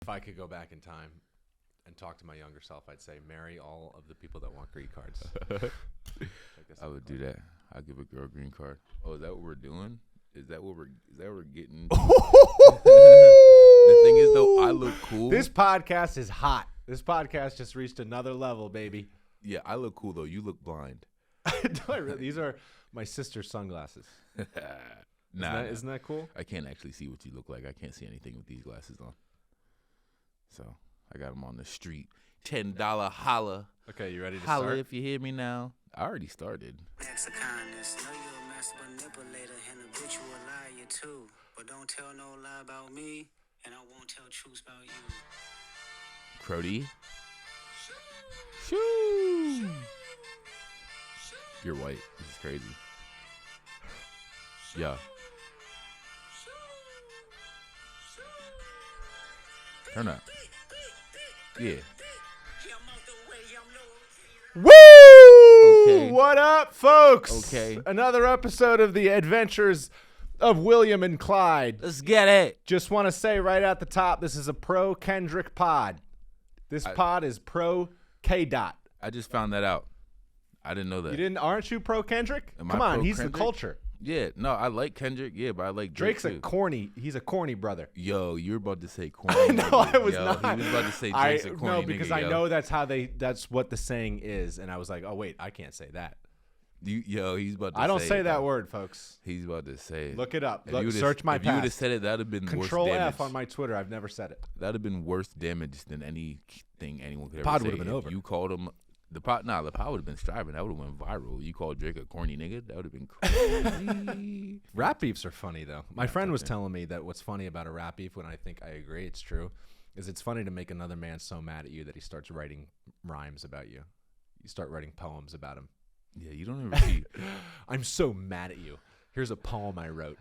If I could go back in time and talk to my younger self, I'd say marry all of the people that want green cards. I would do that. I'd give a girl a green card. Oh, is that what we're doing? Is that what we're getting? The thing is, though, I look cool. This podcast is hot. This podcast just reached another level, baby. Yeah, I look cool, though. You look blind. Do I really? These are my sister's sunglasses. Isn't that cool? I can't actually see what you look like. I can't see anything with these glasses on. So I got them on the street. $10 holla. Okay, you ready to holla start? If you hear me now. I already started. Acts of kindness. Know you're a master manipulator and habitual liar too. But don't tell no lie about me, and I won't tell truths about you. Crody. Shoo. You're white. This is crazy. Yeah. Turn up. Yeah. Woo! Okay. What up, folks? Okay. Another episode of the Adventures of William and Clyde. Let's get it. Just want to say right at the top, this is a pro Kendrick pod. This pod is pro K Dot. I just found that out. I didn't know that. You didn't? Aren't you pro Kendrick? Am I Come on, pro he's Kendrick? the culture. Yeah, no, I like Kendrick. Yeah, but I like Drake Drake's too. He's a corny brother. Yo, you're about to say corny. No, nigga. I was Yo, not. He was about to say Drake's a corny no, because nigga, I yo. know that's what the saying is, and I was like, oh wait, I can't say that. He's about to I don't say it, that though. word, folks. He's about to say it. Look it up. If you would've- Search my If you would have past. said it, that would have been Control worse damage. F on my Twitter. I've never said it. That would have been worse damage than anything anyone could ever Pod say. would have been If over. You called him the pod would have been striving. That would have went viral. You called Drake a corny nigga. That would have been crazy. Rap beefs are funny though. My friend was telling me that what's funny about a rap beef, when I think I agree, it's true, is it's funny to make another man so mad at you that he starts writing rhymes about you. You start writing poems about him. Yeah, you don't ever see. I'm so mad at you. Here's a poem I wrote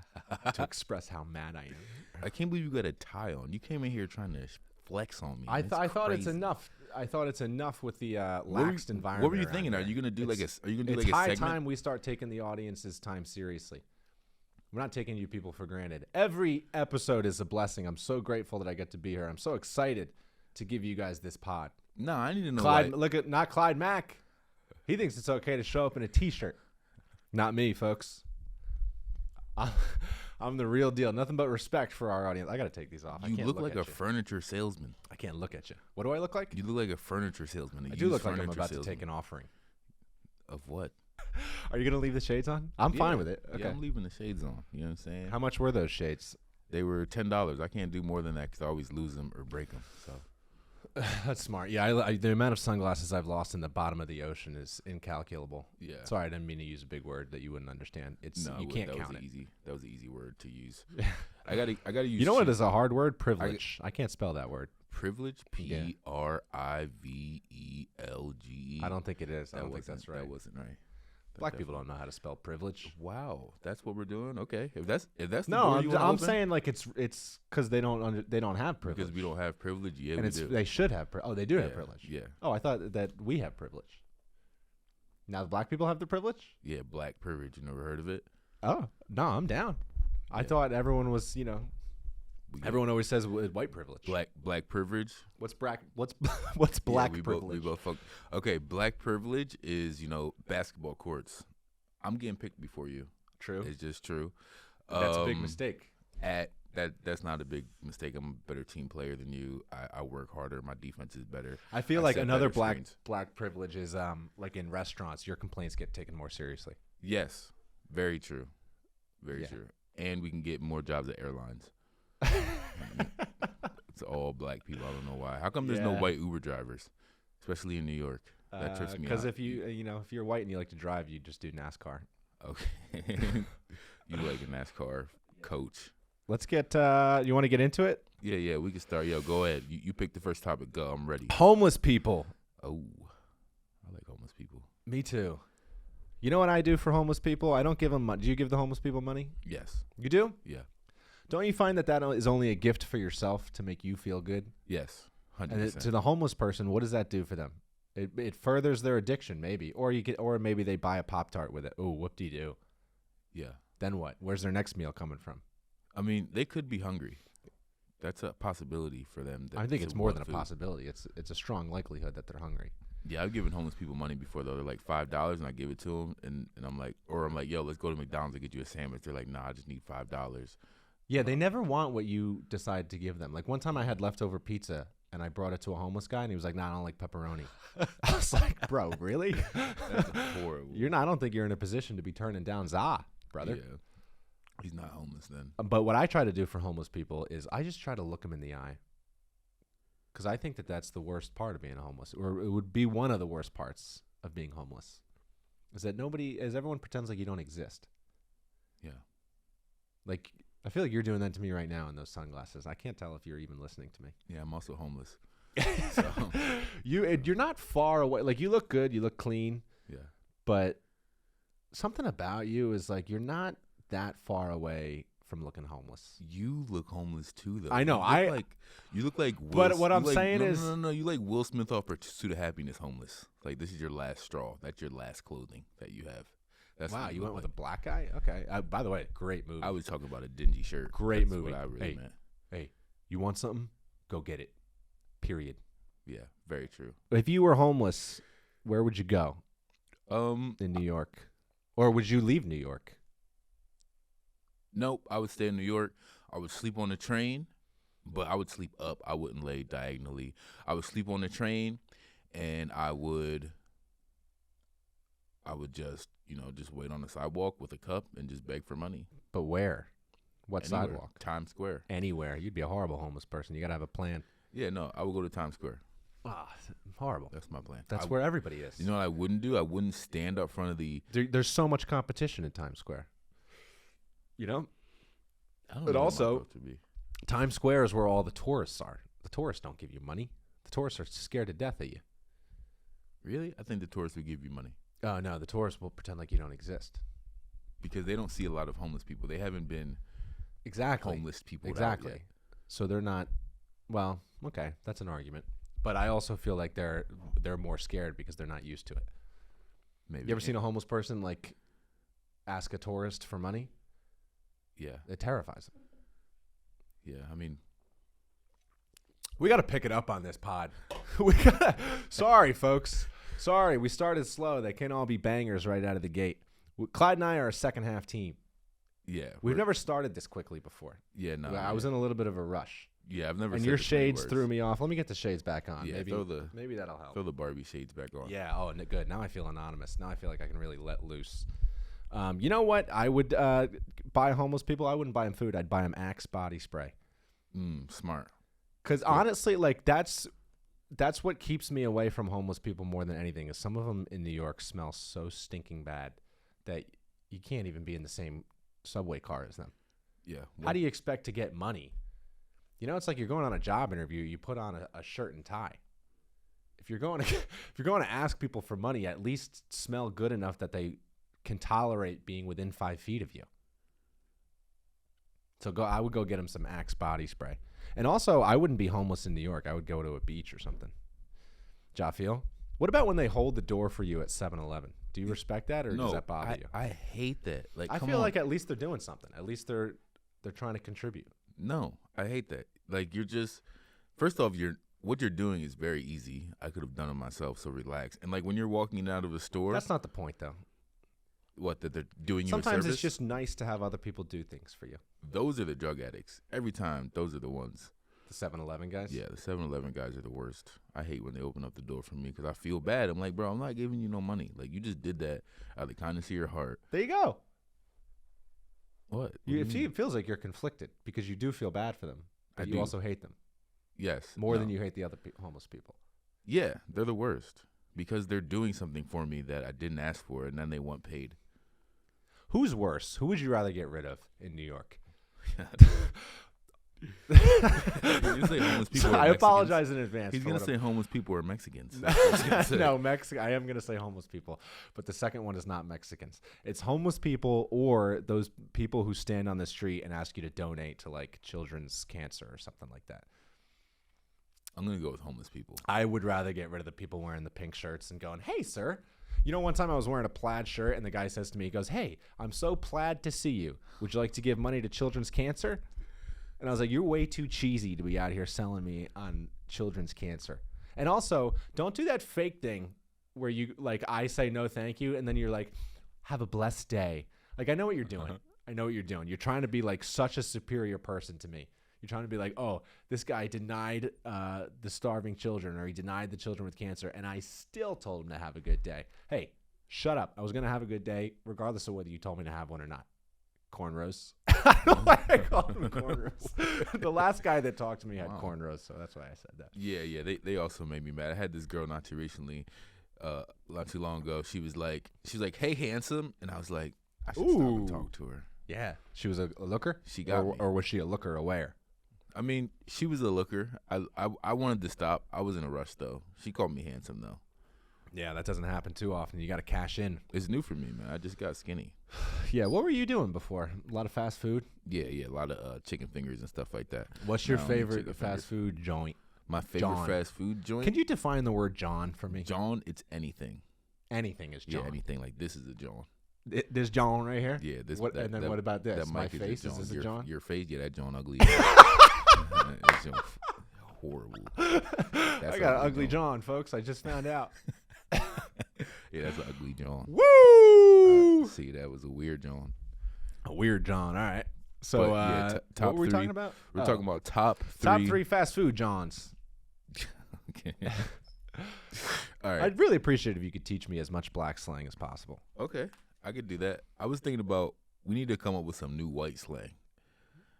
to express how mad I am. I can't believe you got a tie on. You came in here trying to flex on me. I That's thought it's crazy. enough. I thought it's enough with the What were you- laxed environment. What were you around thinking? Are here. you gonna do like a? It's- Are you gonna do It's like a high segment? time we start taking the audience's time seriously. We're not taking you people for granted. Every episode is a blessing. I'm so grateful that I get to be here. I'm so excited to give you guys this pod. No, I need to know. Clyde, Like, not Clyde Mack. He thinks it's okay to show up in a T-shirt. Not me, folks. I'm the real deal. Nothing but respect for our audience. I got to take these off. I you can't look like at a you. furniture salesman. I can't look at you. What do I look like? You look like a furniture salesman. I do look like I'm about to take an offering. Of what? Are you going to leave the shades on? I'm fine Yeah. with it. Okay. Yeah, I'm leaving the shades on. You know what I'm saying? How much were those shades? They were $10. I can't do more than that because I always lose them or break them. So That's smart. Yeah, the amount of sunglasses I've lost in the bottom of the ocean is incalculable. yeah. Sorry, I didn't mean to use a big word that you wouldn't understand. It's No, you can't that count was it. easy. That was an easy word to use. I gotta use. You know what cheap- is a hard word? Privilege. I can't spell that word. privilege? Yeah. PRIVELGE. I don't think it is. I That don't think wasn't- that's right. That wasn't right. Black people don't know how to spell privilege. Wow, that's what we're doing. Okay, if that's the No, door you wanna I'm open, saying like it's because they don't have privilege. because we don't have privilege. Yeah, and we it's do. they should have. They do have Yeah, privilege. Yeah, Oh, I thought that we have privilege. Now the black people have the privilege. yeah, black privilege. You never heard of it? Oh no, I'm down. I Yeah. thought everyone was, We got everyone always says white privilege. black privilege. What's what's black Yeah, we privilege? both fuck. Okay, black privilege is basketball courts. I'm getting picked before you. True. It's just true. That's a big mistake. That's not a big mistake. I'm a better team player than you. I work harder. My defense is better. I feel I like set another better black screens. black privilege is like in restaurants, your complaints get taken more seriously. Yes, very true. Very Yeah. true. And we can get more jobs at airlines. It's all black people. I don't know why. How come there's no Yeah. white Uber drivers, especially in New York? That trips me out. Because if if you're white and you like to drive, you just do NASCAR. Okay, you like a NASCAR coach? Let's get. You want to get into it? Yeah, we can start. Yo, go ahead. You pick the first topic. Go. I'm ready. Homeless people. Oh, I like homeless people. Me too. You know what I do for homeless people? I don't give them money. Do you give the homeless people money? Yes. You do? Yeah. Don't you find that is only a gift for yourself to make you feel good? Yes. And 100%. to the homeless person, what does that do for them? It furthers their addiction, maybe, or maybe they buy a Pop-Tart with it. Oh, whoop-de-doo. Yeah. Then what? Where's their next meal coming from? I mean, they could be hungry. That's a possibility for them. I think it's more want than a food. possibility. It's a strong likelihood that they're hungry. Yeah, I've given homeless people money before though. They're like $5, and I give it to them, and I'm like, yo, let's go to McDonald's and get you a sandwich. They're like, nah, I just need $5. Yeah, they never want what you decide to give them. Like one time I had leftover pizza and I brought it to a homeless guy and he was like, "Nah, I don't like pepperoni." I was like, "Bro, really?" That's horrible. I don't think you're in a position to be turning down za, brother. Yeah. He's not homeless then. But what I try to do for homeless people is I just try to look them in the eye. Because I think that that's the worst part of being homeless, or it would be one of the worst parts of being homeless, is that everyone pretends like you don't exist. Yeah. Like, I feel like you're doing that to me right now in those sunglasses. I can't tell if you're even listening to me. Yeah, I'm also homeless. So. You're not far away. Like, you look good, you look clean. Yeah. But something about you is like you're not that far away from looking homeless. You look homeless too, though. I know. You look like. But what I'm saying is, no. You like Will Smith off Pursuit of Happiness, homeless. Like this is your last straw. That's your last clothing that you have. That's wow, what you went look with a black guy. Okay. By the way, great movie. I was talking about a dingy shirt. Great That's movie. What I really meant. Hey, you want something? Go get it. Period. Yeah, very true. If you were homeless, where would you go? In New York, or would you leave New York? Nope, I would stay in New York. I would sleep on the train, but I would sleep up. I wouldn't lay diagonally. I would sleep on the train, and I would just wait on the sidewalk with a cup and just beg for money. But where? What Anywhere. sidewalk? Times Square. Anywhere. You'd be a horrible homeless person. You got to have a plan. Yeah, no, I would go to Times Square. Ah, horrible. That's my plan. That's where everybody is. You know what I wouldn't do? I wouldn't stand up front of the. There's so much competition in Times Square. You know? I don't But know what my also, growth would be. Times Square is where all the tourists are. The tourists don't give you money. The tourists are scared to death of you. Really? I think the tourists would give you money. Oh, no. The tourists will pretend like you don't exist. Because they don't see a lot of homeless people. They haven't been homeless people. Exactly. Out yet. So they're not. Well, okay. That's an argument. But I also feel like they're more scared because they're not used to it. Maybe. You ever seen a homeless person, like, ask a tourist for money? Yeah. It terrifies them. Yeah, I mean. We got to pick it up on this pod. Sorry, folks. Sorry, we started slow. They can't all be bangers right out of the gate. Clyde and I are a second-half team. Yeah. We've never started this quickly before. Yeah, no. I was in a little bit of a rush. Yeah, I've never. And said your this many shades words. threw me off. Let me get the shades back on. Yeah, maybe that'll help. Throw the Barbie shades back on. Yeah. Oh, good. Now I feel anonymous. Now I feel like I can really let loose. You know what? I would buy homeless people. I wouldn't buy them food. I'd buy them Axe body spray. Smart. Because honestly, like that's what keeps me away from homeless people more than anything. Is some of them in New York smell so stinking bad that you can't even be in the same subway car as them. Yeah. How do you expect to get money? You know, it's like you're going on a job interview. You put on a shirt and tie. If you're going to ask people for money, at least smell good enough that they can tolerate being within 5 feet of you. So I would go get them some Axe body spray. And also, I wouldn't be homeless in New York. I would go to a beach or something. Ja feel? What about when they hold the door for you at 7-Eleven? Do you respect that, or does that bother you? I hate that. Like, I feel like at least they're doing something. At least they're trying to contribute. No, I hate that. Like, you're just, first off, what you're doing is very easy. I could have done it myself, so relax. And like when you're walking out of a store, That's not the point, though. What, that they're doing you a service? Sometimes it's just nice to have other people do things for you. Those are the drug addicts. Every time, those are the ones. The 7-Eleven guys? Yeah, the 7-Eleven guys are the worst. I hate when they open up the door for me because I feel bad. I'm like, bro, I'm not giving you no money. Like, you just did that out of the kindness of your heart. There you go. What? It feels like you're conflicted because you do feel bad for them, but you also hate them. Yes. More than you hate the other homeless people. Yeah, they're the worst because they're doing something for me that I didn't ask for, and then they want paid. Who's worse? Who would you rather get rid of in New York? Say homeless people I apologize in advance. He's going to say homeless people are Mexicans. No, I am going to say homeless people, but the second one is not Mexicans. It's homeless people or those people who stand on the street and ask you to donate to like children's cancer or something like that. I'm going to go with homeless people. I would rather get rid of the people wearing the pink shirts and going, "Hey, sir." You know, one time I was wearing a plaid shirt and the guy says to me, he goes, "Hey, I'm so plaid to see you. Would you like to give money to children's cancer?" And I was like, you're way too cheesy to be out here selling me on children's cancer. And also, don't do that fake thing where you like I say no thank you and then you're like, have a blessed day. Like I know what you're doing. I know what you're doing. You're trying to be like such a superior person to me. You're trying to be like, oh, this guy denied the starving children or he denied the children with cancer and I still told him to have a good day. Hey, shut up. I was going to have a good day regardless of whether you told me to have one or not. Cornrows. I don't know why I called him cornrows. The last guy that talked to me had cornrows, so that's why I said that. Yeah. They also made me mad. I had this girl not too long ago. She was like, hey, handsome. And I was like, I should stop and talk to her. Yeah. She was a looker? She got me. Or was she a looker aware? I mean, she was a looker. I wanted to stop. I was in a rush, though. She called me handsome, though. Yeah, that doesn't happen too often. You got to cash in. It's new for me, man. I just got skinny. Yeah, what were you doing before? A lot of fast food? Yeah, a lot of chicken fingers and stuff like that. What's your favorite fast food joint? My favorite fast food joint? Can you define the word John for me? John, it's anything. Anything is John. Yeah, anything. Like, this is a John. This John right here? Yeah. And then what about this? My face? Is this a John? Your face? Yeah, that John ugly. It's horrible. I got an ugly John, folks. I just found out. Yeah, that's an ugly John. Woo! See, that was a weird John. A weird John. All right. So, top what were we three. talking about? We're talking about top three. Top three fast food Johns. Okay. All right. I'd really appreciate it if you could teach me as much black slang as possible. Okay, I could do that. I was thinking about we need to come up with some new white slang.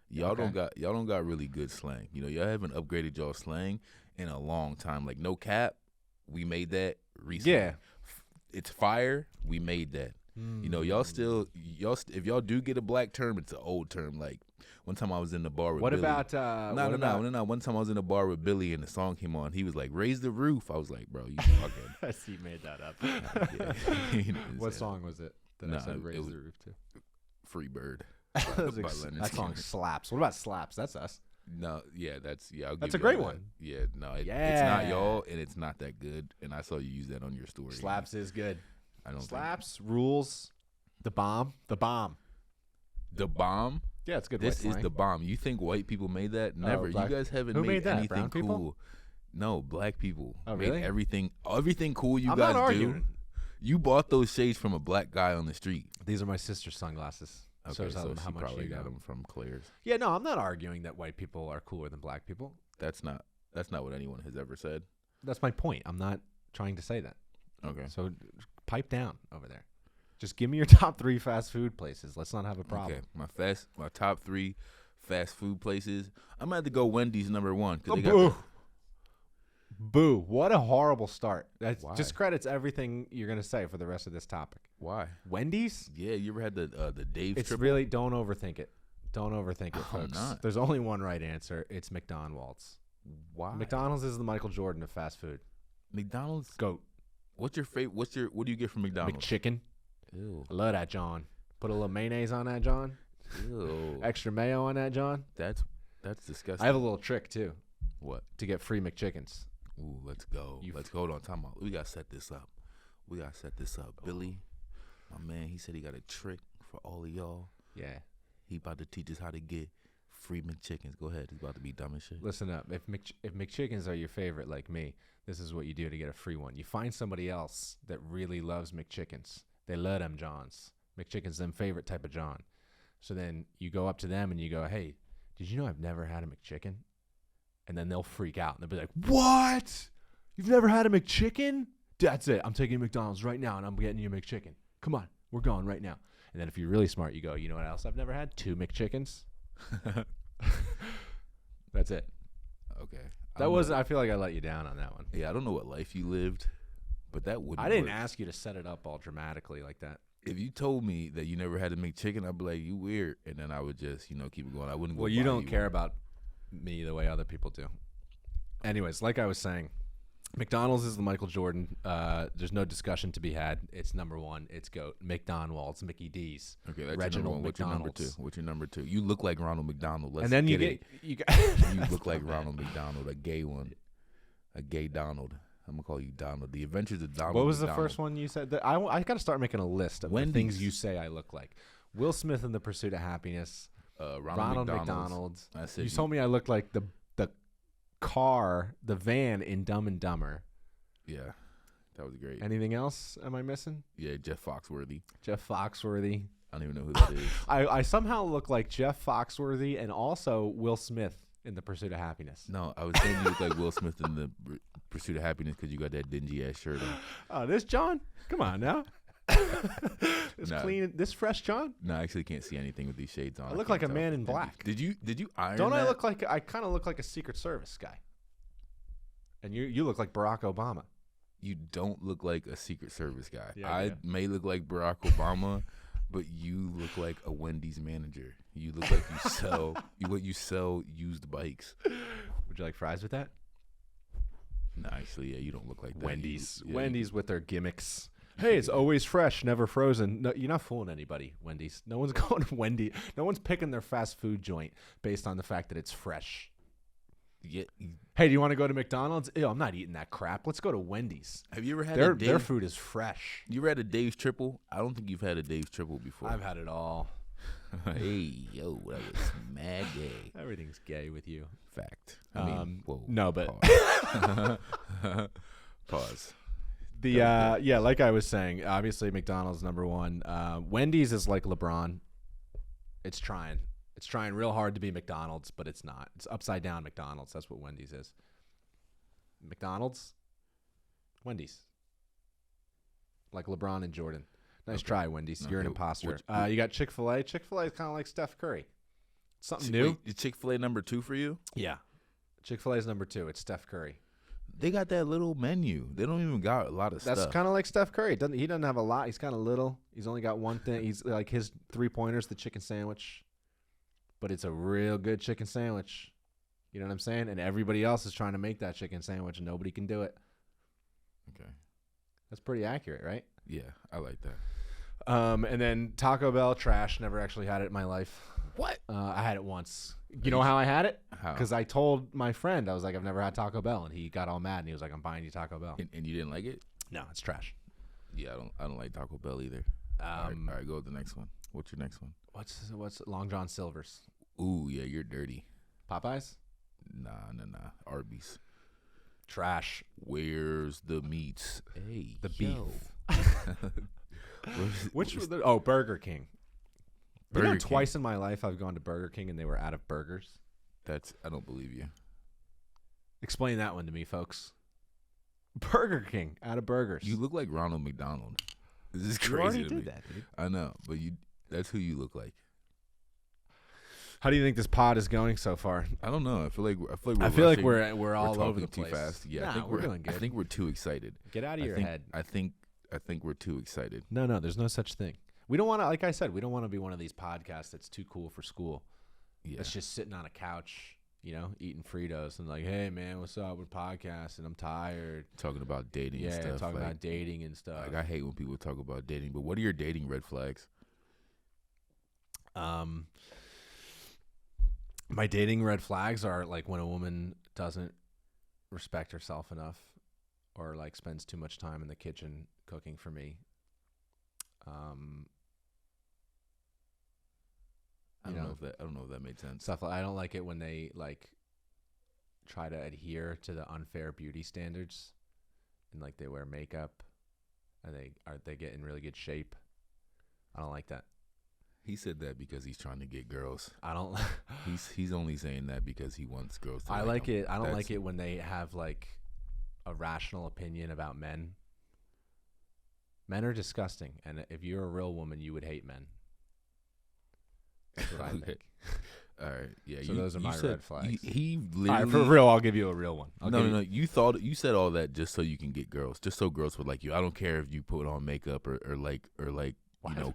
Y'all don't got really good slang. You know, y'all haven't upgraded y'all slang in a long time. Like no cap, we made that recently. Yeah. It's fire. We made that. You know, if y'all do get a black term, it's an old term. Like one time I was in the bar with Billy. No. One time I was in the bar with Billy and the song came on. He was like, "Raise the roof." I was like, "Bro, you fucking." He made that up. Yeah. What song was it that I said "Raise the Roof" to? Free Bird. That song slaps. What about slaps? That's us. No, yeah, that's a great one. Yeah, no, it's not y'all, and it's not that good. And I saw you use that on your story. Slaps is good. I don't slaps rules. The bomb. Yeah, it's good. This is the bomb. You think white people made that? Never. You guys haven't made that? anything Brown cool. People? No, black people. Oh, really? Made everything cool you I'm guys not do. arguing. You bought those shades from a black guy on the street. These are my sister's sunglasses. Okay, so how she much probably you got them from Claire's. Yeah, no, I'm not arguing that white people are cooler than black people. That's not what anyone has ever said. That's my point. I'm not trying to say that. Okay. So pipe down over there. Just give me your top three fast food places. Let's not have a problem. Okay, my top three fast food places. I'm gonna have to go Wendy's number one. Boo! What a horrible start. That Why? discredits everything you're gonna say for the rest of this topic. Why? Wendy's? Yeah, you ever had the Dave's? It's triple? really don't overthink it. Don't overthink it, folks. Not. There's only one right answer. It's McDonald's. Why? McDonald's is the Michael Jordan of fast food. McDonald's. Goat. What's your favorite? What do you get from McDonald's? McChicken. Ew. I love that, John. Put a little mayonnaise on that, John. Ew. Extra mayo on that, John. That's disgusting. I have a little trick too. What? To get free McChickens. Ooh, let's go. Hold on. Time out. We gotta set this up. Billy, my man, he said he got a trick for all of y'all. Yeah. He about to teach us how to get free McChickens. Go ahead. He's about to be dumb as shit. Listen up. If McChickens are your favorite, like me, this is what you do to get a free one. You find somebody else that really loves McChickens. They love them Johns. McChicken's them favorite type of John. So then you go up to them and you go, "Hey, did you know I've never had a McChicken?" And then they'll freak out and they'll be like, "What? You've never had a McChicken? That's it. I'm taking McDonald's right now and I'm getting you a McChicken. Come on, we're going right now." And then if you're really smart, you go, "You know what else I've never had? 2 McChickens." That's it. Okay. I feel like I let you down on that one. Yeah, I don't know what life you lived, but that wouldn't I didn't work. ask you to set it up all dramatically like that. If you told me that you never had a McChicken, I'd be like, "You weird," and then I would just, keep it going. I wouldn't go. Well, you buy don't care about me the way other people do. Anyways, like I was saying, McDonald's is the Michael Jordan. There's no discussion to be had. It's number one. It's GOAT. McDonald's, Mickey D's. Okay, that's Reginald your number one. McDonald's. What's your number two? You look like Ronald McDonald. Let's And then you look like Ronald McDonald, a gay one, a gay Donald. I'm gonna call you Donald. The Adventures of Donald. What was McDonald. the first one you said? I got to start making a list of the things you say I look like. Will Smith in The Pursuit of Happiness. Ronald McDonald's. I said you told me I looked like the van in Dumb and Dumber. Yeah, that was great. Anything else am I missing? Yeah, Jeff Foxworthy. I don't even know who that is. I somehow look like Jeff Foxworthy and also Will Smith in The Pursuit of Happiness. No, I was saying you look like Will Smith in The Pursuit of Happiness because you got that dingy ass shirt on. Oh, this John? Come on now. This fresh John? No, I actually can't see anything with these shades on. I look like a man in black. Did you iron? Don't that? I kind of look like a Secret Service guy? And you look like Barack Obama. You don't look like a Secret Service guy. Yeah, I may look like Barack Obama, but you look like a Wendy's manager. You look like you sell used bikes. Would you like fries with that? No, actually, yeah, you don't look like that. Wendy's with their gimmicks. Hey, it's always fresh, never frozen. No, you're not fooling anybody, Wendy's. No one's going to Wendy's. No one's picking their fast food joint based on the fact that it's fresh. Yeah. Hey, do you want to go to McDonald's? Ew, I'm not eating that crap. Let's go to Wendy's. Have you ever had their food is fresh. You ever had a Dave's Triple? I don't think you've had a Dave's Triple before. I've had it all. Hey, yo, that was mad gay. Everything's gay with you. Fact. I mean, whoa. No, but pause. Yeah, like I was saying, obviously McDonald's number one. Wendy's is like LeBron. It's trying real hard to be McDonald's, but it's not. It's upside down McDonald's. That's what Wendy's is. McDonald's, Wendy's. Like LeBron and Jordan. Nice try, Wendy's. You're an imposter. You got Chick-fil-A. Chick-fil-A is kind of like Steph Curry. Something new. Is Chick-fil-A number 2 for you? Yeah. Chick-fil-A is number 2. It's Steph Curry. They got that little menu. They don't even got a lot of stuff. That's kind of like Steph Curry. He doesn't have a lot. He's kind of little. He's only got one thing. He's like his 3-pointer's the chicken sandwich. But it's a real good chicken sandwich. You know what I'm saying? And everybody else is trying to make that chicken sandwich and nobody can do it. Okay. That's pretty accurate, right? Yeah, I like that. And then Taco Bell, trash. Never actually had it in my life. What? I had it once. You know how I had it? How? Because I told my friend, I was like, I've never had Taco Bell. And he got all mad and he was like, I'm buying you Taco Bell. And you didn't like it? No, it's trash. Yeah, I don't like Taco Bell either. All right, go with the next one. What's your next one? What's Long John Silver's? Ooh, yeah, you're dirty. Popeyes? Nah. Arby's. Trash. Where's the meats? Hey, the beef. Which was Burger King. Twice in my life I've gone to Burger King and they were out of burgers. I don't believe you. Explain that one to me, folks. Burger King out of burgers. You look like Ronald McDonald. This is crazy. You already did that, dude. I know, but that's who you look like. How do you think this pod is going so far? I don't know. I feel like we're all over the too place. Fast. Yeah, I think we're doing good. I think we're too excited. Get out of your head. I think we're too excited. No, there's no such thing. We don't want to, like I said, we don't want to be one of these podcasts that's too cool for school. Yeah. That's just sitting on a couch, eating Fritos and like, hey man, what's up with podcasts? And I'm tired. Talking about dating and stuff. Yeah, talking about dating and stuff. Like I hate when people talk about dating, but what are your dating red flags? My dating red flags are like when a woman doesn't respect herself enough or like spends too much time in the kitchen cooking for me. I don't know if that made sense. Stuff like I don't like it when they like try to adhere to the unfair beauty standards and like they wear makeup and they get in really good shape. I don't like that. He said that because he's trying to get girls. I don't. He's only saying that because he wants girls to. I like it. I don't like it when they have like a rational opinion about men. Men are disgusting, and if you're a real woman, you would hate men. That's what I think. All right, yeah. So those are my red flags. He literally. All right, for real, I'll give you a real one. No. You said all that just so you can get girls, just so girls would like you. I don't care if you put on makeup or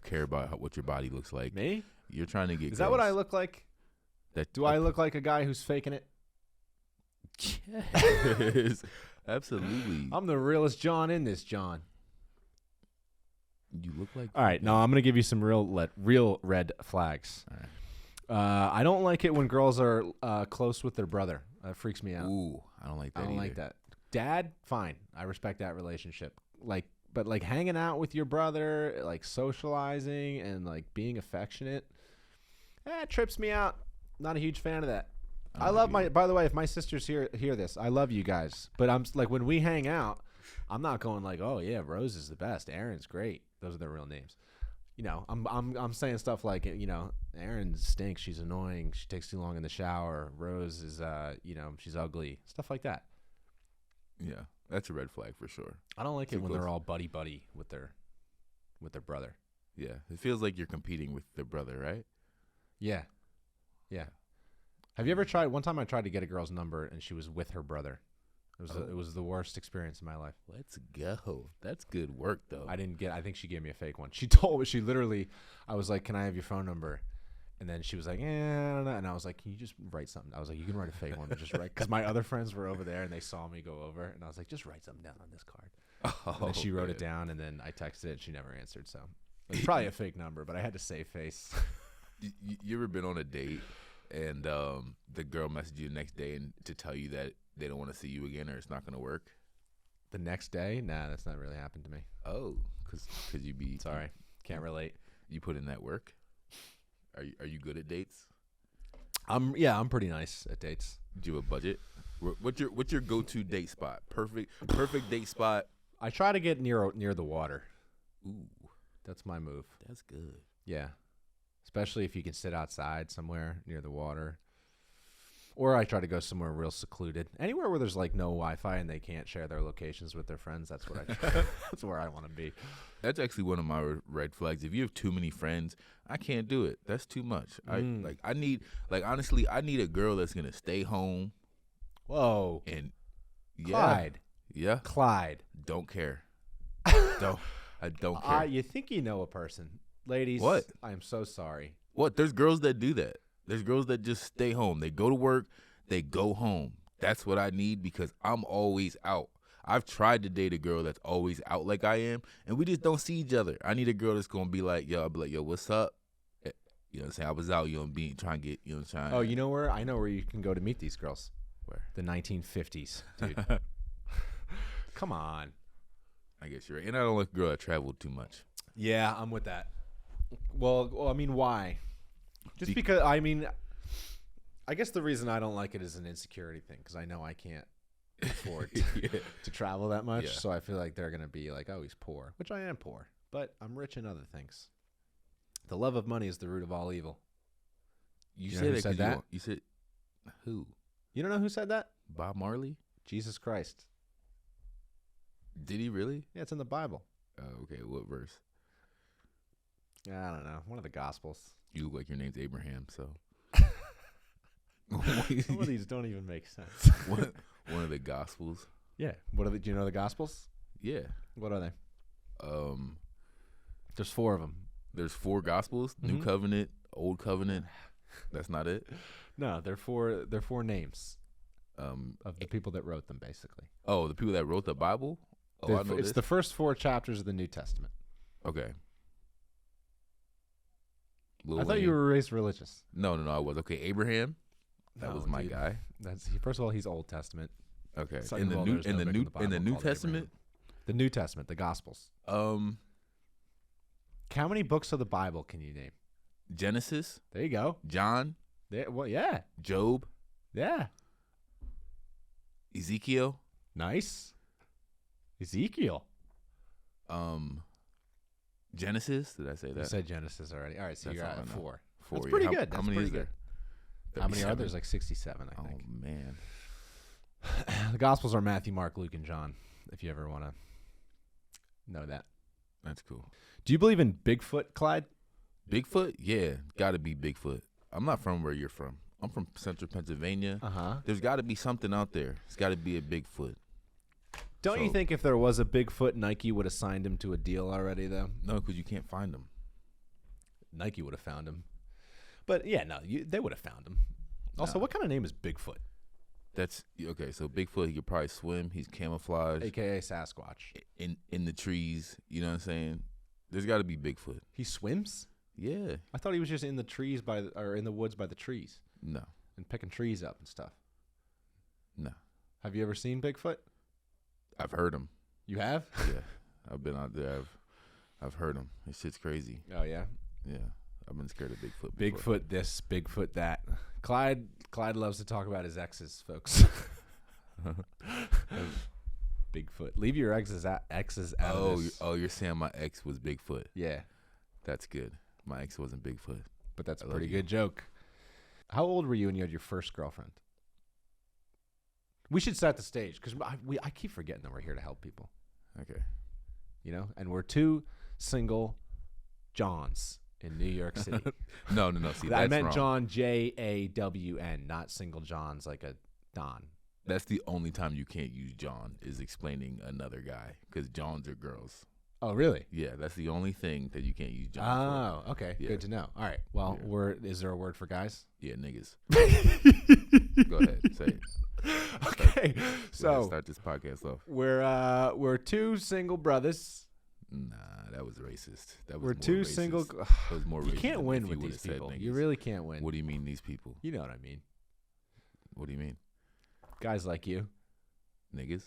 care about what your body looks like. Me? You're trying to get. Is that what I look like? I look like a guy who's faking it? Yes, absolutely. I'm the realest John in this, John. You look like. All right, now I'm gonna give you some real red flags. All right. I don't like it when girls are close with their brother. That freaks me out. Ooh, I don't like that. I don't like that. Dad, fine. I respect that relationship. But like hanging out with your brother, like socializing and like being affectionate, It trips me out. Not a huge fan of that. I love my. By the way, if my sisters hear this, I love you guys. But I'm like, when we hang out, I'm not going like, oh yeah, Rose is the best. Aaron's great. Those are their real names. You know, I'm saying stuff like, you know, Aaron stinks. She's annoying. She takes too long in the shower. Rose is, you know, she's ugly. Stuff like that. Yeah, that's a red flag for sure. I don't like it when they're all buddy with their brother. Yeah, it feels like you're competing with their brother, right? Yeah. Have you ever tried? One time I tried to get a girl's number and she was with her brother. It was the worst experience in my life. Let's go. That's good work, though. I think she gave me a fake one. She literally, I was like, can I have your phone number? And then she was like, yeah, and I was like, can you just write something? I was like, you can write a fake one, but just write. Because my other friends were over there and they saw me go over. And I was like, just write something down on this card. And then she wrote it down and then I texted it and she never answered. So it was probably a fake number, but I had to save face. You ever been on a date and the girl messaged you the next day and to tell you that they don't want to see you again or it's not going to work? The next day? Nah, that's not really happened to me. Oh, because you be... Sorry, can't relate. You put in that work? Are you good at dates? I'm pretty nice at dates. Do you have a budget? What's your go-to date spot? Perfect date spot. I try to get near the water. Ooh, that's my move. That's good. Yeah, especially if you can sit outside somewhere near the water. Or I try to go somewhere real secluded. Anywhere where there's like no Wi-Fi and they can't share their locations with their friends. That's what I try. That's where I want to be. That's actually one of my red flags. If you have too many friends, I can't do it. That's too much. Honestly, I need a girl that's gonna stay home. Whoa. And Clyde. Yeah. Clyde. Don't care. I don't care. You think you know a person. Ladies. What? I am so sorry. What? There's girls that do that. There's girls that just stay home. They go to work, they go home. That's what I need because I'm always out. I've tried to date a girl that's always out like I am, and we just don't see each other. I need a girl that's going to be like, yo, I'll be like, yo, what's up? You know what I'm saying? I was out, trying to get, Oh, you know where? I know where you can go to meet these girls. Where? The 1950s, dude. Come on. I guess you're right. And I don't like a girl that traveled too much. Yeah, I'm with that. Well, I mean, why? Just because, I mean, I guess the reason I don't like it is an insecurity thing because I know I can't afford to travel that much. Yeah. So I feel like they're going to be like, oh, he's poor, which I am poor, but I'm rich in other things. The love of money is the root of all evil. You said that? You said who? You don't know who said that? Bob Marley? Jesus Christ. Did he really? Yeah, it's in the Bible. Oh, okay. What verse? I don't know. One of the Gospels. You look like your name's Abraham, so. Some of these don't even make sense. One of the Gospels. Yeah. Do you know the Gospels? Yeah. What are they? There's 4 of them. There's 4 Gospels. Mm-hmm. New Covenant, Old Covenant. That's not it. No, they're 4 names of the people that wrote them, basically. Oh, the people that wrote the Bible. Oh, it's the first 4 chapters of the New Testament. Okay. I thought you were raised religious. No, I was. Okay, Abraham. That was my guy. First of all, he's Old Testament. Okay. In the New Testament? The New Testament, the Gospels. How many books of the Bible can you name? Genesis. There you go. John. Yeah. Job. Yeah. Ezekiel. Nice. Ezekiel. Genesis. Did I say that? You said Genesis already. All right, so you're at 4. 4. That's pretty good. How many is there? How many are there? There's like 67, I think. Oh, man. The Gospels are Matthew, Mark, Luke, and John, if you ever want to know that. That's cool. Do you believe in Bigfoot, Clyde? Bigfoot? Yeah, got to be Bigfoot. I'm not from where you're from. I'm from central Pennsylvania. Uh-huh. There's got to be something out there. It's got to be a Bigfoot. Don't you think if there was a Bigfoot, Nike would have signed him to a deal already, though? No, because you can't find him. Nike would have found him. But, yeah, no, they would have found him. Also, what kind of name is Bigfoot? That's okay. So Bigfoot, he could probably swim. He's camouflaged, AKA Sasquatch. In the trees. You know what I'm saying? There's got to be Bigfoot. He swims? Yeah. I thought he was just in the trees in the woods by the trees. No. And picking trees up and stuff. No. Have you ever seen Bigfoot? I've heard him. You have? Yeah. I've been out there. I've heard him. This shit's crazy. Oh yeah. Yeah. I've been scared of Bigfoot. Before. Bigfoot this, Bigfoot that. Clyde loves to talk about his exes, folks. Bigfoot. Leave your exes out of this. Oh, you're saying my ex was Bigfoot. Yeah. That's good. My ex wasn't Bigfoot. But that's a pretty good joke. How old were you when you had your first girlfriend? We should set the stage because I keep forgetting that we're here to help people. Okay. You know, and we're two single Johns in New York City. No. See, that's I meant wrong. John Jawn, not single Johns like a Don. That's the only time you can't use John is explaining another guy because Johns are girls. Oh, really? Yeah, that's the only thing that you can't use John for. Oh, okay. Yeah. Good to know. All right. Well, is there a word for guys? Yeah, niggas. Go ahead, say it. Okay. So start this podcast off. We're two single brothers. Nah, that was racist. We're two racist. single. That was more You racist can't than win if with you these would've said people. niggas. You really can't win. What do you mean these people? You know what I mean. What do you mean? Guys like you. Niggas?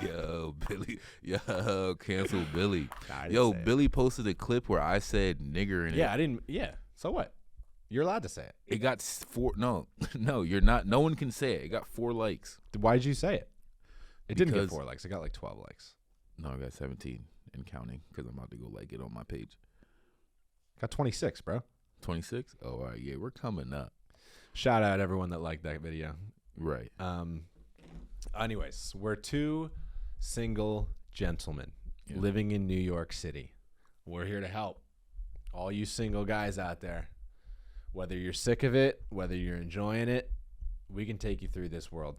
Yo, Billy. Yo, cancel Billy. Nah, Yo, Billy posted a clip where I said nigger in it. Yeah, I didn't. Yeah. So what? You're allowed to say it. It got 4. No, you're not. No one can say it. It got 4 likes. Why did you say it? It didn't get Because- 4 likes. It got like 12 likes. No, I got 17 and counting because I'm about to go like it on my page. Got 26, bro. 26? Oh, all right. Yeah, we're coming up. Shout out everyone that liked that video. Right. Anyways, we're two single gentlemen living in New York City. We're here to help all you single guys out there. Whether you're sick of it, whether you're enjoying it, we can take you through this world.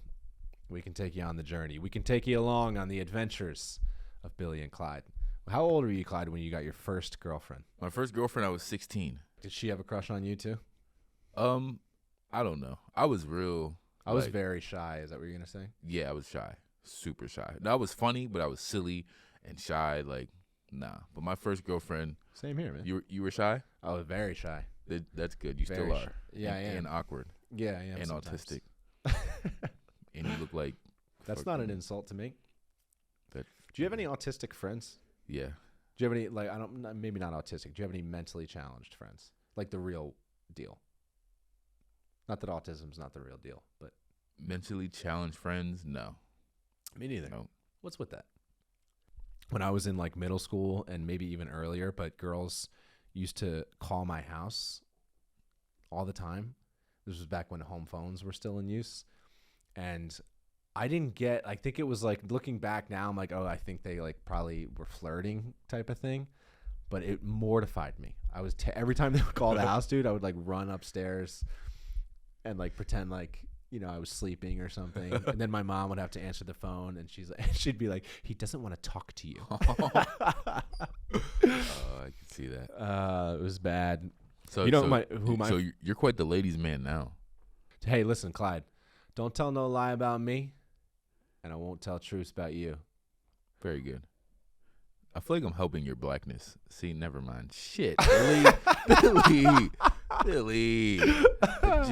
We can take you on the journey. We can take you along on the adventures of Billy and Clyde. How old were you, Clyde, when you got your first girlfriend? My first girlfriend, I was 16. Did she have a crush on you too? I don't know. I was real. I was very shy. Is that what you're going to say? Yeah, I was shy. Super shy. No, I was funny, but I was silly and shy. Like, nah. But my first girlfriend. Same here, man. You were shy? I was very shy. That's good. You Very still shy. are. Yeah, I am. And awkward. Yeah, I am. And sometimes. autistic. And you look like. That's not an insult to me. Do you have any autistic friends? Yeah. Do you have any, like, maybe not autistic. Do you have any mentally challenged friends? Like the real deal? Not that autism's not the real deal, but. Mentally challenged friends? No. Me neither. No. What's with that? When I was in like middle school and maybe even earlier, but girls used to call my house all the time. This was back when home phones were still in use. And I think it was like, looking back now, I'm like, oh, I think they like probably were flirting type of thing. But it mortified me. I was, every time they would call the house, dude, I would like run upstairs and like pretend like, you know, I was sleeping or something. And then my mom would have to answer the phone and she'd be like, he doesn't want to talk to you. I can see that. It was bad. So you know so you're quite the ladies' man now. Hey, listen, Clyde, don't tell no lie about me, and I won't tell truths about you. Very good. I feel like I'm helping your blackness. See, never mind. Shit, Billy. I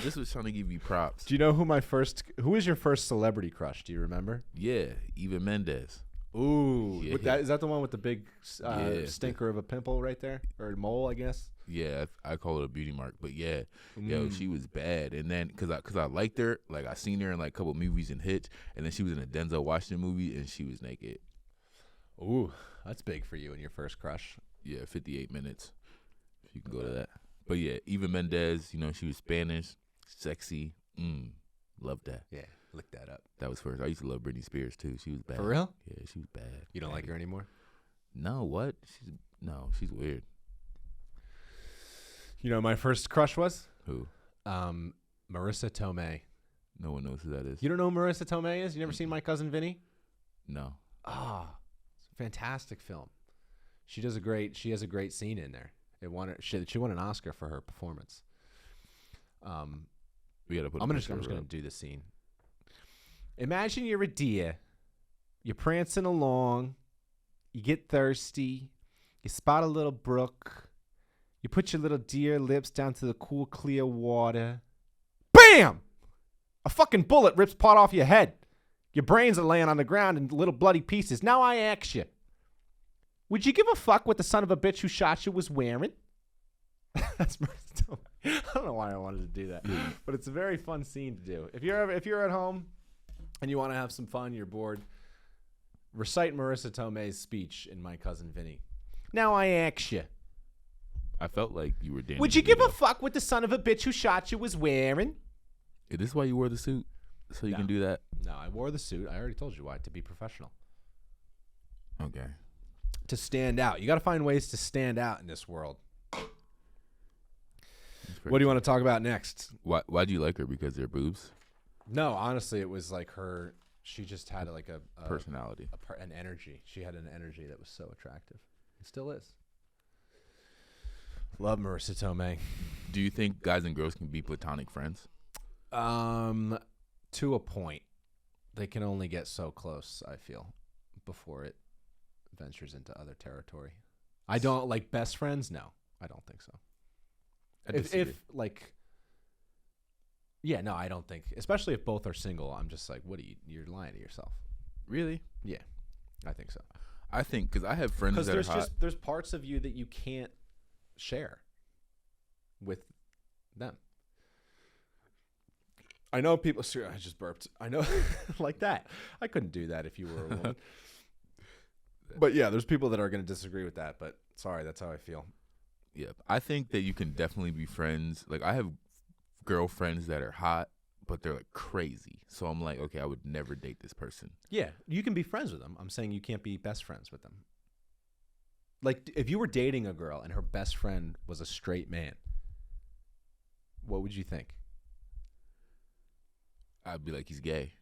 just was trying to give you props. Do you know who was your first celebrity crush? Do you remember? Yeah, Eva Mendes. Ooh, Yeah. Is that the one with the big stinker of a pimple right there, or mole, I guess? Yeah, I call it a beauty mark, but yeah, yo, she was bad. And then cause I liked her, like I seen her in like a couple movies and hits, and then she was in a Denzel Washington movie and she was naked. Ooh, that's big for you and your first crush. Yeah, 58 minutes. If you can go to that. But yeah, Eva Mendes, you know, she was Spanish, sexy. Loved that. Yeah, look that up. That was first. I used to love Britney Spears too. She was bad. For real? Yeah, she was bad. You don't like her anymore? No, what? She's weird. You know who my first crush was? Who? Marissa Tomei. No one knows who that is. You don't know who Marissa Tomei is? You never seen My Cousin Vinny? No. It's a fantastic film. She has a great scene in there. She won an Oscar for her performance. We gotta put. I'm just gonna do the scene. Imagine you're a deer. You're prancing along. You get thirsty. You spot a little brook. You put your little deer lips down to the cool, clear water. Bam! A fucking bullet rips part off your head. Your brains are laying on the ground in little bloody pieces. Now I ask you, would you give a fuck what the son of a bitch who shot you was wearing? That's Marissa Tomei. I don't know why I wanted to do that, but it's a very fun scene to do. If you're at home and you want to have some fun, you're bored, recite Marissa Tomei's speech in My Cousin Vinny. Now I ask you. I felt like you were Danny. Would you give a fuck what the son of a bitch who shot you was wearing? Is this why you wore the suit? So you can do that? No, I wore the suit. I already told you why. To be professional. Okay. To stand out. You got to find ways to stand out in this world. What do you want to talk about next? Why do you like her? Because they're boobs? No, honestly, it was like her. She just had like a personality, an energy. She had an energy that was so attractive. It still is. Love Marissa Tomei. Do you think guys and girls can be platonic friends? To a point. They can only get so close, I feel, before it ventures into other territory. I don't like best friends. No, I don't think so. If like, yeah, no, I don't think. Especially if both are single, I'm just like, you're lying to yourself. Really? Yeah, I think so. I think because I have friends that are hot. There's parts of you that you can't share with them. I know people. I just burped. I know, like that. I couldn't do that if you were a woman. But yeah, there's people that are going to disagree with that. But sorry, that's how I feel. Yeah, I think that you can definitely be friends. Like I have girlfriends that are hot, but they're like crazy. So I'm like, okay, I would never date this person. Yeah, you can be friends with them. I'm saying you can't be best friends with them. Like if you were dating a girl and her best friend was a straight man, what would you think? I'd be like, he's gay.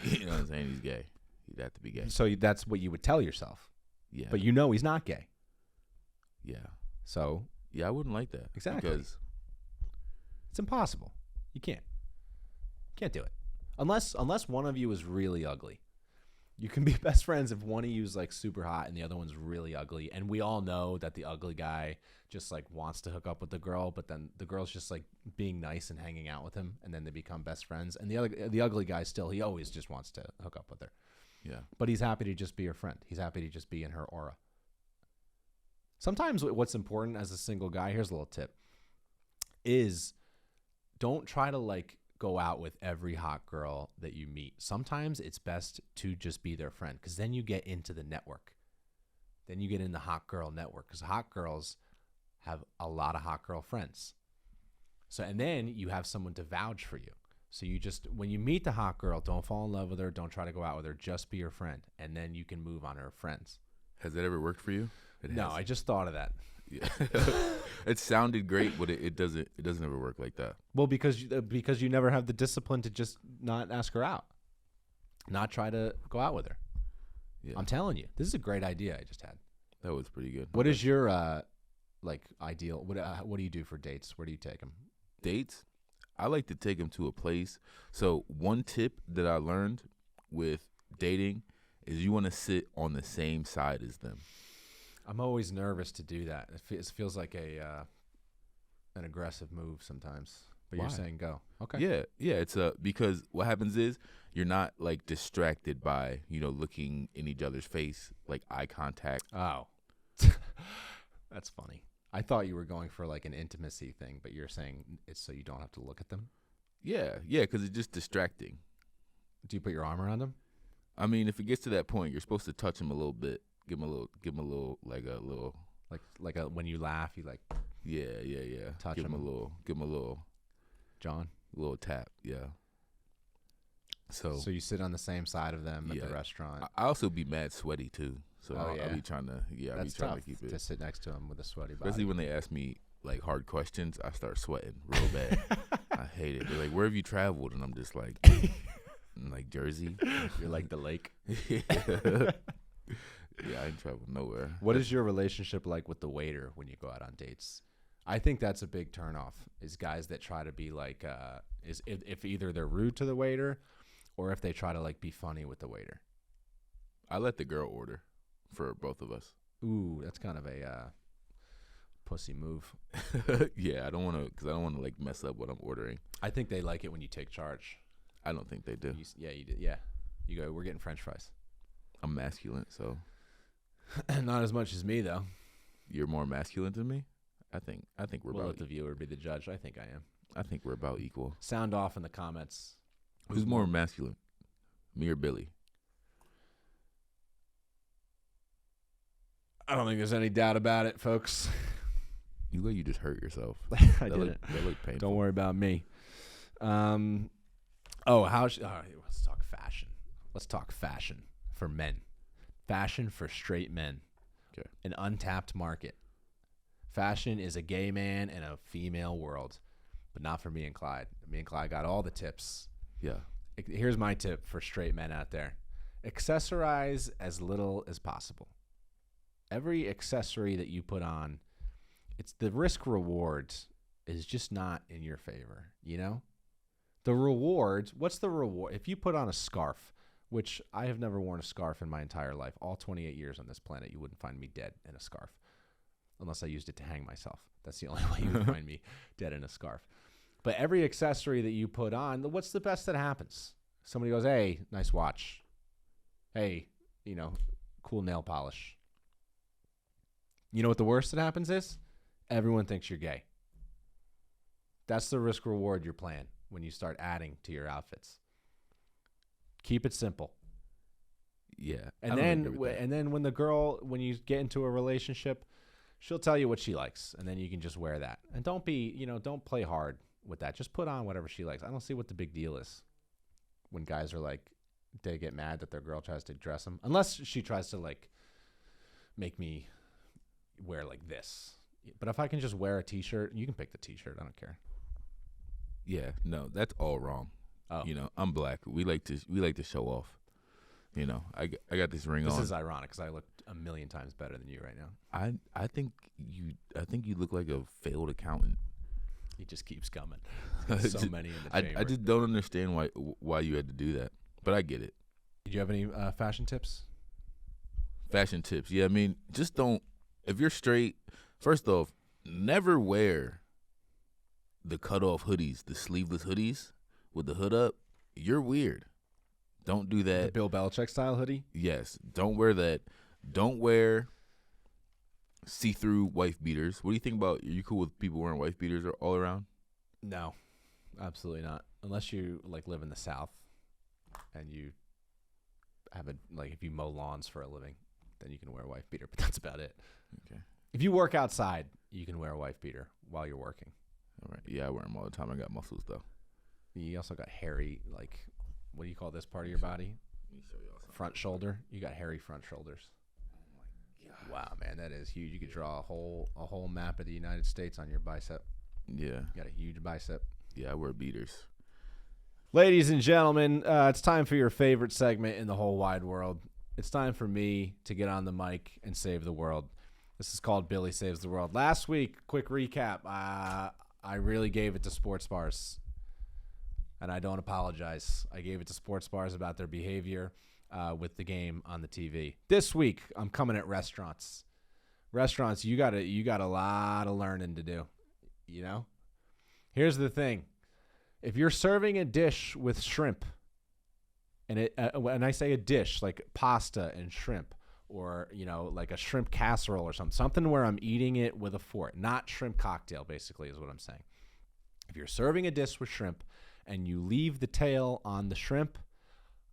You know what I'm saying? He's gay. He'd have to be gay. So that's what you would tell yourself. Yeah. But you know he's not gay. Yeah. So. Yeah, I wouldn't like that. Exactly. Because it's impossible. You can't. Can't do it. Unless one of you is really ugly. You can be best friends if one of you is like super hot and the other one's really ugly. And we all know that the ugly guy just like wants to hook up with the girl, but then the girl's just like being nice and hanging out with him, and then they become best friends. And the ugly guy still, he always just wants to hook up with her. Yeah. But he's happy to just be her friend. He's happy to just be in her aura. Sometimes what's important as a single guy, here's a little tip, is don't try to like go out with every hot girl that you meet. Sometimes it's best to just be their friend, because then you get into the network. Then you get in the hot girl network, because hot girls have a lot of hot girl friends. So, and then you have someone to vouch for you. So you just, when you meet the hot girl, don't fall in love with her. Don't try to go out with her. Just be her friend. And then you can move on her friends. Has that ever worked for you? No, I just thought of that. Yeah. It sounded great, but it doesn't ever work like that. Well, because you never have the discipline to just not ask her out, not try to go out with her. Yeah. I'm telling you, this is a great idea I just had. That was pretty good. What is your like ideal? What do you do for dates? Where do you take them? Dates? I like to take them to a place. So one tip that I learned with dating is you want to sit on the same side as them. I'm always nervous to do that. It feels like an aggressive move sometimes. But Why? You're saying go. Okay. Yeah. It's because what happens is you're not like distracted by looking in each other's face, like eye contact. Oh, that's funny. I thought you were going for like an intimacy thing, but you're saying it's so you don't have to look at them. Yeah, because it's just distracting. Do you put your arm around them? I mean, if it gets to that point, you're supposed to touch them a little bit. Give them a little, like when you laugh, you like. Yeah. Touch give them a little. John. A little tap. Yeah. So you sit on the same side of them at the restaurant. I also be mad sweaty too. So I'll be trying to keep it. To sit next to him with a sweaty body. Especially when they ask me like hard questions, I start sweating real bad. I hate it. They're like, "Where have you traveled?" And I'm just like, like Jersey. You're like the lake. Yeah, I ain't traveled nowhere. What is your relationship like with the waiter when you go out on dates? I think that's a big turnoff. Is guys that try to be like, if either they're rude to the waiter, or if they try to like be funny with the waiter. I let the girl order for both of us. Ooh, that's kind of a pussy move. Yeah, I don't want to like mess up what I'm ordering. I think they like it when you take charge. I don't think they do. You do. Yeah, you go. We're getting French fries. I'm masculine, so not as much as me though. You're more masculine than me. I think we're we'll about. Let the viewer be the judge. I think I am. I think we're about equal. Sound off in the comments. Who's more masculine, me or Billy? I don't think there's any doubt about it, folks. You just hurt yourself. I didn't. That looked painful. Don't worry about me. Let's talk fashion. Let's talk fashion for men. Fashion for straight men. Okay. An untapped market. Fashion is a gay man in a female world, but not for me and Clyde. Me and Clyde got all the tips. Yeah. Here's my tip for straight men out there. Accessorize as little as possible. Every accessory that you put on, it's the risk reward is just not in your favor, you know? The rewards, what's the reward? If you put on a scarf, which I have never worn a scarf in my entire life, all 28 years on this planet, you wouldn't find me dead in a scarf unless I used it to hang myself. That's the only way you would find me dead in a scarf. But every accessory that you put on, what's the best that happens? Somebody goes, hey, nice watch. Hey, cool nail polish. You know what the worst that happens is? Everyone thinks you're gay. That's the risk reward you're playing when you start adding to your outfits. Keep it simple. Yeah. And then when you get into a relationship, she'll tell you what she likes, and then you can just wear that. And don't play hard with that. Just put on whatever she likes. I don't see what the big deal is when guys are like, they get mad that their girl tries to dress them. Unless she tries to like make me wear like this. But if I can just wear a t-shirt, you can pick the t-shirt. I don't care. Yeah, no, that's all wrong. Oh. I'm black. We like to show off. I got this ring on. This is ironic because I look a million times better than you right now. I think you look like a failed accountant. He just keeps coming. So many in the chamber. I just don't understand why you had to do that, but I get it. Did you have any fashion tips? Fashion tips, yeah. I mean, just don't. If you're straight, first off, never wear the cutoff hoodies, the sleeveless hoodies with the hood up. You're weird. Don't do that. The Bill Belichick style hoodie? Yes. Don't wear that. Don't wear see-through wife beaters. What do you think about? Are you cool with people wearing wife beaters all around? No, absolutely not. Unless you like live in the South and you have if you mow lawns for a living, then you can wear a wife beater. But that's about it. Okay. If you work outside, you can wear a wife beater while you're working. All right. Yeah, I wear them all the time. I got muscles though. You also got hairy, what do you call this part of your body? Let me show y'all something. Front shoulder. You got hairy front shoulders. Oh my God. Wow, man, that is huge. You could draw a whole map of the United States on your bicep. Yeah. You got a huge bicep. Yeah, I wear beaters. Ladies and gentlemen, it's time for your favorite segment in the whole wide world. It's time for me to get on the mic and save the world. This is called Billy Saves the World. Last week, quick recap, I really gave it to sports bars. And I don't apologize. I gave it to sports bars about their behavior with the game on the TV. This week, I'm coming at restaurants. Restaurants, you got a lot of learning to do. Here's the thing: if you're serving a dish with shrimp, and when I say a dish like pasta and shrimp, or like a shrimp casserole or something where I'm eating it with a fork, not shrimp cocktail, basically is what I'm saying. If you're serving a dish with shrimp and you leave the tail on the shrimp,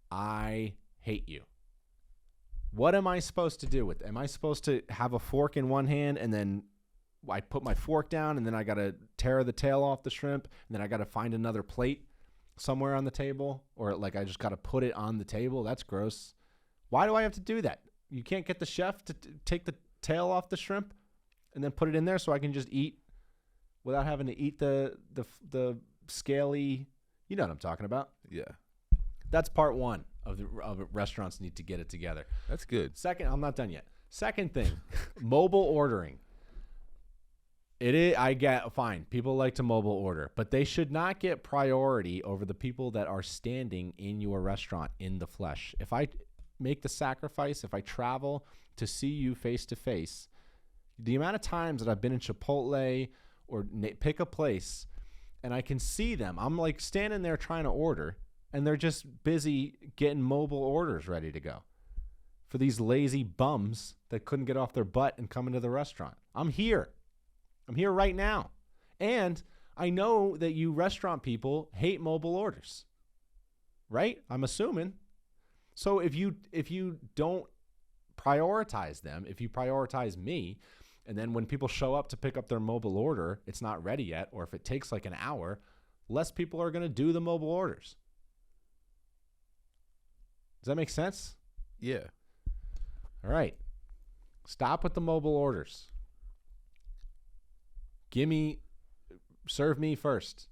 I hate you. What am I supposed to do with it? Am I supposed to have a fork in one hand and then I put my fork down and then I got to tear the tail off the shrimp and then I got to find another plate somewhere on the table? Or I just got to put it on the table? That's gross. Why do I have to do that? You can't get the chef to take the tail off the shrimp and then put it in there so I can just eat without having to eat the scaly... You know what I'm talking about. Yeah. That's part one of restaurants need to get it together. That's good. Second, I'm not done yet. Second thing, mobile ordering. I get fine. People like to mobile order, but they should not get priority over the people that are standing in your restaurant in the flesh. If I make the sacrifice, if I travel to see you face to face, the amount of times that I've been in Chipotle or pick a place and I can see them. I'm standing there trying to order, and they're just busy getting mobile orders ready to go for these lazy bums that couldn't get off their butt and come into the restaurant. I'm here. I'm here right now. And I know that you restaurant people hate mobile orders, right? I'm assuming. So if you don't prioritize them, if you prioritize me, and then when people show up to pick up their mobile order, it's not ready yet, or if it takes like an hour, less people are going to do the mobile orders. Does that make sense? Yeah. All right. Stop with the mobile orders. Serve me first.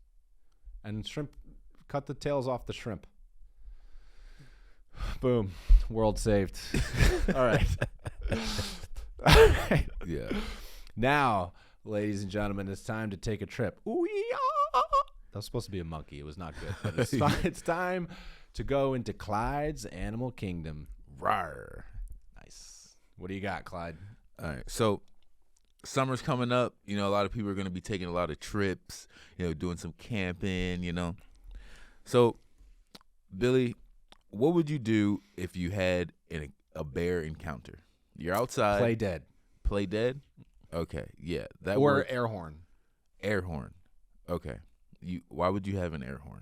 And shrimp, cut the tails off the shrimp. Boom. World saved. All right. All right. Yeah. Now, ladies and gentlemen, it's time to take a trip. Ooh-yah! That was supposed to be a monkey. It was not good. But it's fine. It's time to go into Clyde's Animal Kingdom. Rawr. Nice. What do you got, Clyde? All right. So summer's coming up. You know, a lot of people are going to be taking a lot of trips, you know, doing some camping, you know. So, Billy, what would you do if you had a bear encounter? You're outside. Play dead. Play dead? Okay. Yeah. That or works. air horn. Air horn. Okay. Why would you have an air horn?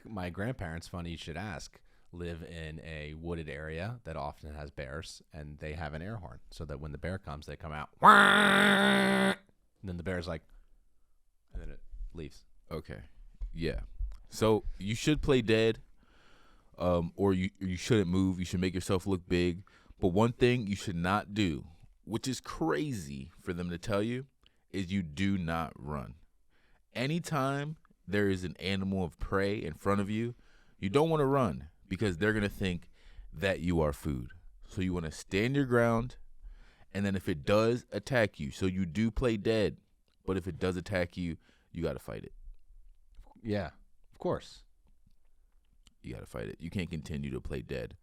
My grandparents, funny you should ask, live in a wooded area that often has bears, and they have an air horn so that when the bear comes, they come out. And then the bear's like, and then it leaves. Okay. Yeah. So you should play dead, or you shouldn't move. You should make yourself look big. But one thing you should not do, which is crazy for them to tell you, is you do not run. Anytime there is an animal of prey in front of you, you don't want to run because they're going to think that you are food. So you want to stand your ground, and then if it does attack you, so you do play dead, but if it does attack you, you got to fight it. Yeah, of course. You got to fight it. You can't continue to play dead.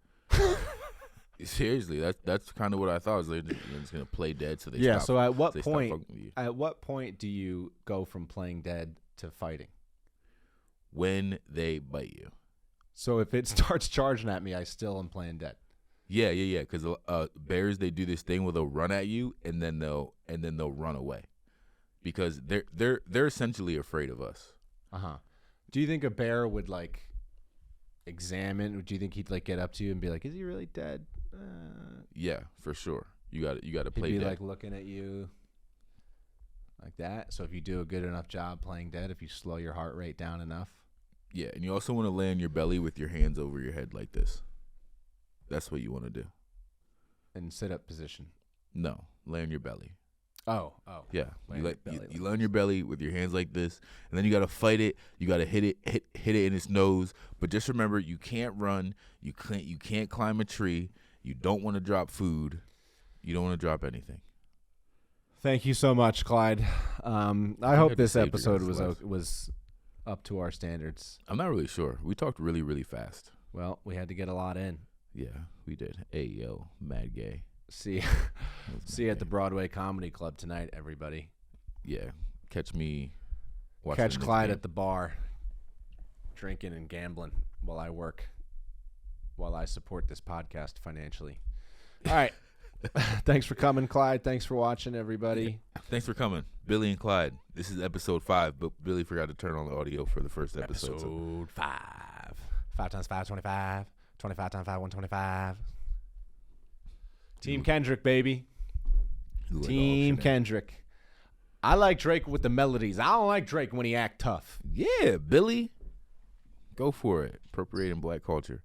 Seriously, that's kind of what I thought. Was they're just going to play dead, so they yeah. stop, So at what so point? At what point do you go from playing dead to fighting? When they bite you. So if it starts charging at me, I still am playing dead. Yeah. Because bears, they do this thing where they'll run at you and then they'll run away, because they're essentially afraid of us. Do you think a bear would like examine? Do you think he'd like get up to you and be like, "Is he really dead?" Yeah, for sure. You got to play he'd be dead. like looking at you like that. So if you do a good enough job playing dead, if you slow your heart rate down enough. Yeah, and you also want to lay on your belly with your hands over your head like this. That's what you want to do. In sit-up position. No, lay on your belly. Oh. Yeah, you lay on your belly with your hands like this, and then you got to fight it. You got to hit it in its nose. But just remember, you can't run. You can't climb a tree. You don't want to drop food. You don't want to drop anything. Thank you so much, Clyde. I hope this episode was up to our standards. I'm not really sure. We talked really, really fast. Well, we had to get a lot in. Yeah, we did. Hey, yo, mad gay. See you at the Broadway Comedy Club tonight, everybody. Yeah, catch Clyde at the bar, drinking and gambling while I support this podcast financially. All right. Thanks for coming, Clyde. Thanks for watching, everybody. Thanks for coming, Billy and Clyde. This is episode 5, but Billy forgot to turn on the audio for the first episode. Episode 5. 5 times 5, 25. 25 times 5, 125. Team Kendrick, baby. Team Kendrick. I like Drake with the melodies. I don't like Drake when he act tough. Yeah, Billy. Go for it. Appropriating black culture.